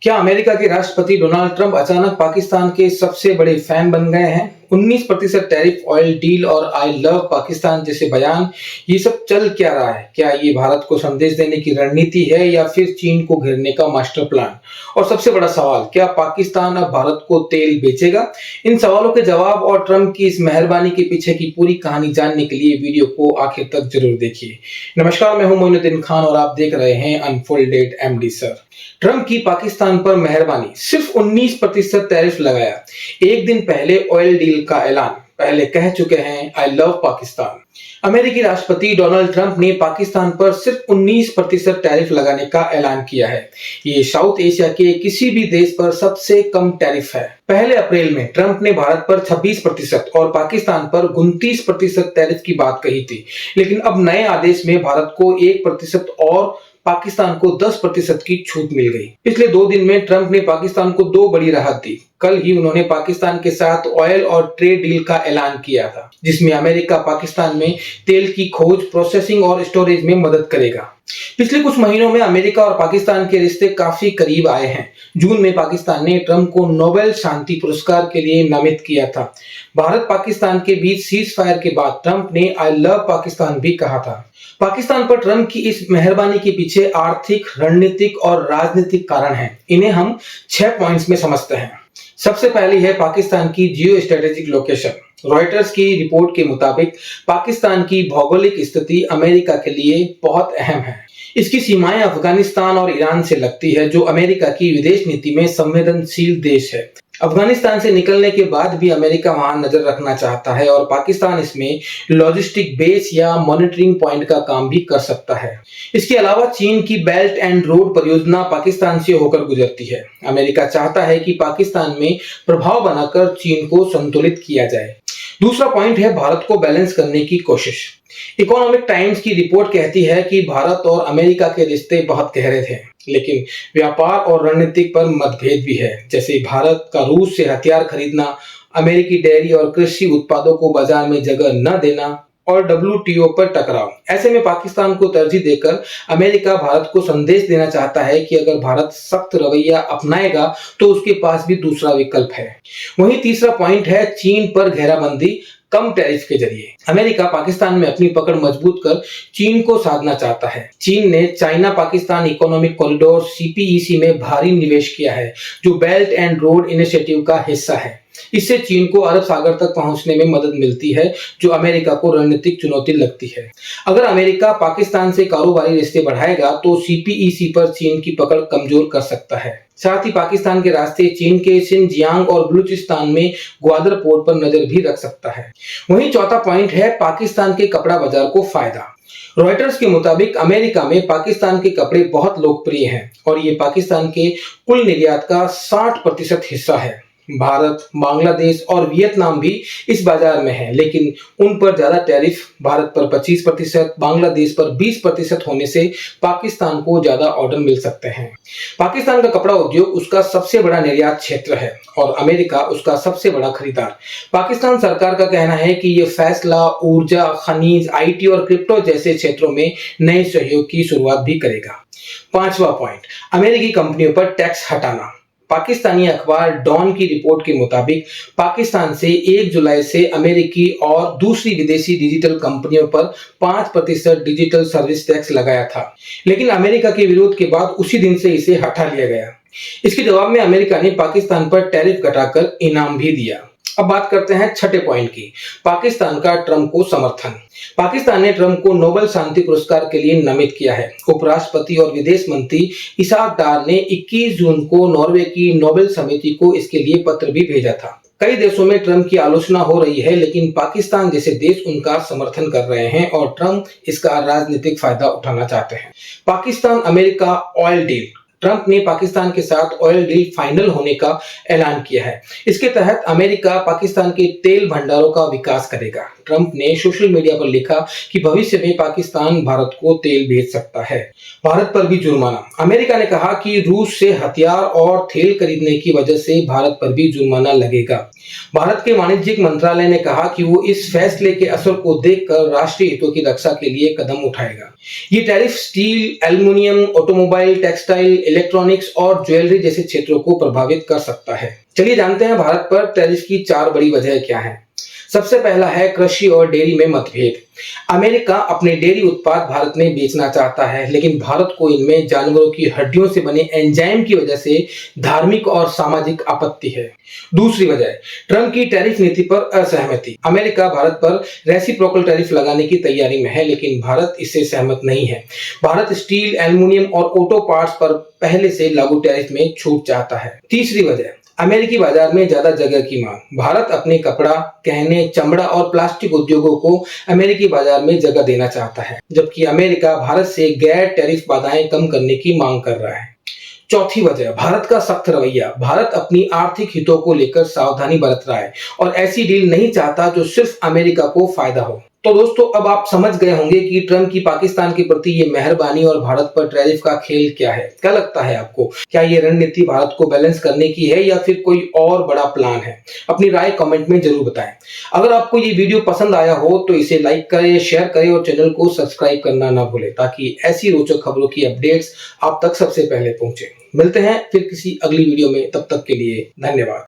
क्या अमेरिका के राष्ट्रपति डोनाल्ड ट्रंप अचानक पाकिस्तान के सबसे बड़े फैन बन गए हैं? 19% टैरिफ, ऑयल डील और आई लव पाकिस्तान जैसे बयान, ये सब चल क्या रहा है? क्या ये भारत को संदेश देने की रणनीति है या फिर चीन को घेरने का मास्टर प्लान? और सबसे बड़ा सवाल, क्या पाकिस्तान अब भारत को तेल बेचेगा? इन सवालों के जवाब और ट्रंप की इस मेहरबानी के पीछे की पूरी कहानी जानने के लिए वीडियो को आखिर तक जरूर देखिए। नमस्कार, मैं हूं मोइनुद्दीन खान और आप देख रहे हैं अनफोल्डेड एमडी सर। ट्रंप की पाकिस्तान पर मेहरबानी, सिर्फ 19% टैरिफ लगाया। एक दिन पहले ऑयल डील का ऐलान, पहले कह चुके हैं आई लव पाकिस्तान। अमेरिकी राष्ट्रपति डोनाल्ड ट्रंप ने पाकिस्तान पर सिर्फ 19% टैरिफ लगाने का ऐलान किया है। ये साउथ एशिया के किसी भी देश पर सबसे कम टैरिफ है। पहले अप्रैल में ट्रंप ने भारत पर 26% और पाकिस्तान पर 29% टैरिफ की बात कही थी, लेकिन अब नए आदेश में भारत को 1% और पाकिस्तान को 10% की छूट मिल गई। पिछले 2 दिन में ट्रंप ने पाकिस्तान को 2 बड़ी राहत दी। कल ही उन्होंने पाकिस्तान के साथ ऑयल और ट्रेड डील का ऐलान किया था, जिसमें अमेरिका पाकिस्तान में तेल की खोज, प्रोसेसिंग और स्टोरेज में मदद करेगा। पिछले कुछ महीनों में अमेरिका और पाकिस्तान के रिश्ते काफी करीब आए हैं। जून में पाकिस्तान ने ट्रंप को नोबेल शांति पुरस्कार के लिए नामित किया था। भारत पाकिस्तान के बीच सीज फायर के बाद ट्रंप ने आई लव पाकिस्तान भी कहा था। पाकिस्तान पर ट्रंप की इस मेहरबानी के पीछे आर्थिक, रणनीतिक और राजनीतिक कारण हैं। इन्हें हम 6 पॉइंट्स में समझते हैं। सबसे पहली है पाकिस्तान की जियो स्ट्रेटेजिक लोकेशन। रॉयटर्स की रिपोर्ट के मुताबिक पाकिस्तान की भौगोलिक स्थिति अमेरिका के लिए बहुत अहम है। इसकी सीमाएं अफगानिस्तान और ईरान से लगती है, जो अमेरिका की विदेश नीति में संवेदनशील देश है। अफगानिस्तान से निकलने के बाद भी अमेरिका वहां नजर रखना चाहता है और पाकिस्तान इसमें लॉजिस्टिक बेस या मॉनिटरिंग पॉइंट का काम भी कर सकता है। इसके अलावा चीन की बेल्ट एंड रोड परियोजना पाकिस्तान से होकर गुजरती है। अमेरिका चाहता है कि पाकिस्तान में प्रभाव बनाकर चीन को संतुलित किया जाए। दूसरा पॉइंट है भारत को बैलेंस करने की कोशिश। इकोनॉमिक टाइम्स की रिपोर्ट कहती है कि भारत और अमेरिका के रिश्ते बहुत गहरे थे, लेकिन व्यापार और रणनीति पर मतभेद भी है, जैसे भारत का रूस से हथियार खरीदना, अमेरिकी डेयरी और कृषि उत्पादों को बाजार में जगह न देना और WTO पर टकराव। ऐसे में पाकिस्तान को तरजीह देकर अमेरिका भारत को संदेश देना चाहता है कि अगर भारत सख्त रवैया अपनाएगा तो उसके पास भी दूसरा विकल्प है। वहीं तीसरा पॉइंट है चीन पर घेराबंदी कम टैरिफ के जरिए। अमेरिका पाकिस्तान में अपनी पकड़ मजबूत कर चीन को साधना चाहता है। चीन ने China Pakistan economic corridor CPEC में भारी निवेश किया है, जो बेल्ट एंड रोड इनिशिएटिव का हिस्सा है। इससे चीन को अरब सागर तक पहुंचने में मदद मिलती है, जो अमेरिका को रणनीतिक चुनौती लगती है। अगर अमेरिका पाकिस्तान से कारोबारी रिश्ते बढ़ाएगा तो CPEC पर चीन की पकड़ कमजोर कर सकता है। साथ ही पाकिस्तान के रास्ते चीन के शिनजियांग और बलूचिस्तान में ग्वादर पोर्ट पर नजर भी रख सकता है। वहीं चौथा पॉइंट है पाकिस्तान के कपड़ा बाजार को फायदा। रॉयटर्स के मुताबिक अमेरिका में पाकिस्तान के कपड़े बहुत लोकप्रिय हैं और ये पाकिस्तान के कुल निर्यात का 60% हिस्सा है। भारत, बांग्लादेश और वियतनाम भी इस बाजार में है, लेकिन उन पर ज्यादा टैरिफ, भारत पर 25%, बांग्लादेश पर 20% होने से पाकिस्तान को ज्यादा ऑर्डर मिल सकते हैं। पाकिस्तान का कपड़ा उद्योग उसका सबसे बड़ा निर्यात क्षेत्र है और अमेरिका उसका सबसे बड़ा खरीदार। पाकिस्तान सरकार का कहना है कि यह फैसला ऊर्जा, खनिज, IT और क्रिप्टो जैसे क्षेत्रों में नए सहयोग की शुरुआत भी करेगा। 5वां पॉइंट, अमेरिकी कंपनियों पर टैक्स हटाना। पाकिस्तानी अखबार डॉन की रिपोर्ट के मुताबिक पाकिस्तान से 1 जुलाई से अमेरिकी और दूसरी विदेशी डिजिटल कंपनियों पर 5% डिजिटल सर्विस टैक्स लगाया था, लेकिन अमेरिका के विरोध के बाद उसी दिन से इसे हटा लिया गया। इसके जवाब में अमेरिका ने पाकिस्तान पर टैरिफ घटाकर इनाम भी दिया। अब बात करते हैं 6ठे पॉइंट की, पाकिस्तान का ट्रंप को समर्थन। पाकिस्तान ने ट्रंप को नोबेल शांति पुरस्कार के लिए नामित किया है। उपराष्ट्रपति और विदेश मंत्री इसाक डार ने 21 जून को नॉर्वे की नोबेल समिति को इसके लिए पत्र भी भेजा था। कई देशों में ट्रंप की आलोचना हो रही है, लेकिन पाकिस्तान जैसे देश उनका समर्थन कर रहे हैं और ट्रंप इसका राजनीतिक फायदा उठाना चाहते हैं। Pakistan America oil deal. Trump ने पाकिस्तान के साथ ऑयल डील फाइनल होने का ऐलान किया है। इसके तहत अमेरिका पाकिस्तान के तेल भंडारों का विकास करेगा। ट्रंप ने सोशल मीडिया पर लिखा कि भविष्य में पाकिस्तान भारत को तेल भेज सकता है। भारत पर भी जुर्माना। अमेरिका ने कहा कि रूस से हथियार और तेल खरीदने की वजह से भारत पर भी जुर्माना लगेगा। भारत के वाणिज्यिक मंत्रालय ने कहा कि वो इस फैसले के असर को देखकर राष्ट्रीय हितों की रक्षा के लिए कदम उठाएगा। ये tariff steel, aluminium, automobile, textile, electronics और ज्वेलरी जैसे क्षेत्रों को प्रभावित कर सकता है। चलिए जानते हैं भारत पर टैरिफ की 4 बड़ी वजह क्या हैं। सबसे पहला है कृषि और डेयरी में मतभेद। अमेरिका अपने डेयरी उत्पाद भारत में बेचना चाहता है, लेकिन भारत को इनमें जानवरों की हड्डियों से बने एंजाइम की वजह से धार्मिक और सामाजिक आपत्ति है। दूसरी वजह, ट्रंप की टैरिफ नीति पर असहमति। अमेरिका भारत पर रेसिप्रोकल टैरिफ लगाने की तैयारी में है, लेकिन भारत इससे सहमत नहीं है। भारत स्टील, एल्युमिनियम और ऑटो पार्ट्स पर पहले से लागू टैरिफ में छूट चाहता है। तीसरी वजह, अमेरिकी बाजार में ज्यादा जगह की मांग। भारत अपने कपड़ा, गहने, चमड़ा और प्लास्टिक उद्योगों को अमेरिकी बाजार में जगह देना चाहता है, जबकि अमेरिका भारत से गैर टैरिफ बाधाएं कम करने की मांग कर रहा है। चौथी वजह, भारत का सख्त रवैया। भारत अपनी आर्थिक हितों को लेकर सावधानी बरत रहा है और ऐसी डील नहीं चाहता जो सिर्फ अमेरिका को फायदा हो। तो दोस्तों, अब आप समझ गए होंगे कि ट्रंप की पाकिस्तान के प्रति ये मेहरबानी और भारत पर टैरिफ का खेल क्या है। क्या लगता है आपको? क्या ये रणनीति भारत को बैलेंस करने की है या फिर कोई और बड़ा प्लान है? अपनी राय कमेंट में जरूर बताएं। अगर आपको ये वीडियो पसंद आया हो तो इसे लाइक करें, शेयर करें और चैनल को सब्सक्राइब करना ना भूलें, ताकि ऐसी रोचक खबरों की अपडेट्स आप तक सबसे पहले पहुंचे। मिलते हैं फिर किसी अगली वीडियो में, तब तक के लिए धन्यवाद।